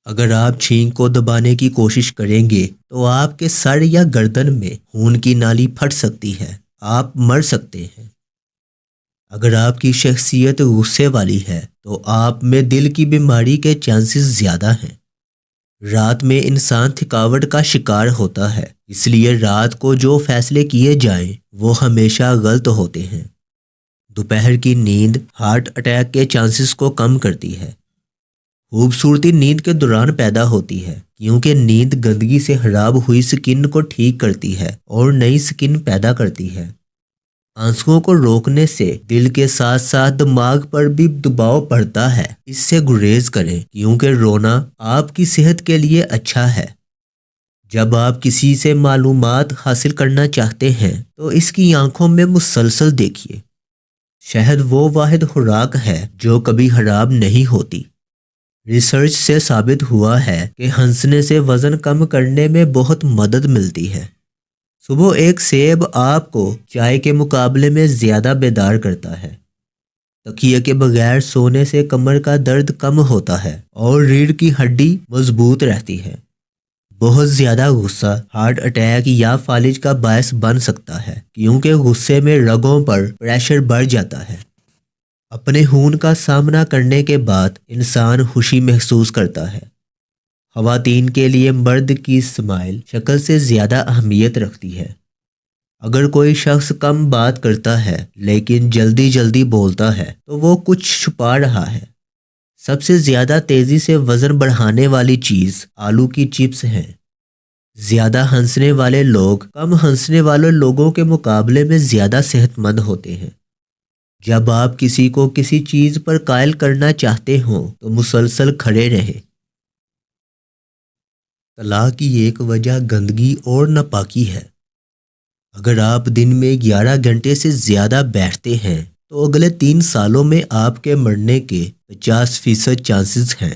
اگر آپ چھینک کو دبانے کی کوشش کریں گے تو آپ کے سر یا گردن میں خون کی نالی پھٹ سکتی ہے، آپ مر سکتے ہیں۔ اگر آپ کی شخصیت غصے والی ہے تو آپ میں دل کی بیماری کے چانسز زیادہ ہیں۔ رات میں انسان تھکاوٹ کا شکار ہوتا ہے، اس لیے رات کو جو فیصلے کیے جائیں وہ ہمیشہ غلط ہوتے ہیں۔ دوپہر کی نیند ہارٹ اٹیک کے چانسز کو کم کرتی ہے۔ خوبصورتی نیند کے دوران پیدا ہوتی ہے کیونکہ نیند گندگی سے خراب ہوئی سکن کو ٹھیک کرتی ہے اور نئی سکن پیدا کرتی ہے۔ آنسوؤں کو روکنے سے دل کے ساتھ ساتھ دماغ پر بھی دباؤ پڑتا ہے، اس سے گریز کریں کیونکہ رونا آپ کی صحت کے لیے اچھا ہے۔ جب آپ کسی سے معلومات حاصل کرنا چاہتے ہیں تو اس کی آنکھوں میں مسلسل دیکھیے۔ شہد وہ واحد خوراک ہے جو کبھی خراب نہیں ہوتی۔ ریسرچ سے ثابت ہوا ہے کہ ہنسنے سے وزن کم کرنے میں بہت مدد ملتی ہے۔ صبح ایک سیب آپ کو چائے کے مقابلے میں زیادہ بیدار کرتا ہے۔ تکیے کے بغیر سونے سے کمر کا درد کم ہوتا ہے اور ریڑھ کی ہڈی مضبوط رہتی ہے۔ بہت زیادہ غصہ ہارٹ اٹیک یا فالج کا باعث بن سکتا ہے کیونکہ غصے میں رگوں پر پریشر بڑھ جاتا ہے۔ اپنے خون کا سامنا کرنے کے بعد انسان خوشی محسوس کرتا ہے۔ خواتین کے لیے مرد کی اسمائل شکل سے زیادہ اہمیت رکھتی ہے۔ اگر کوئی شخص کم بات کرتا ہے لیکن جلدی جلدی بولتا ہے تو وہ کچھ چھپا رہا ہے۔ سب سے زیادہ تیزی سے وزن بڑھانے والی چیز آلو کی چپس ہیں۔ زیادہ ہنسنے والے لوگ کم ہنسنے والے لوگوں کے مقابلے میں زیادہ صحت مند ہوتے ہیں۔ جب آپ کسی کو کسی چیز پر قائل کرنا چاہتے ہوں تو مسلسل کھڑے رہیں۔ طلاق کی ایک وجہ گندگی اور ناپاکی ہے۔ اگر آپ دن میں 11 گھنٹے سے زیادہ بیٹھتے ہیں تو اگلے 3 سالوں میں آپ کے مرنے کے 50% چانسز ہیں۔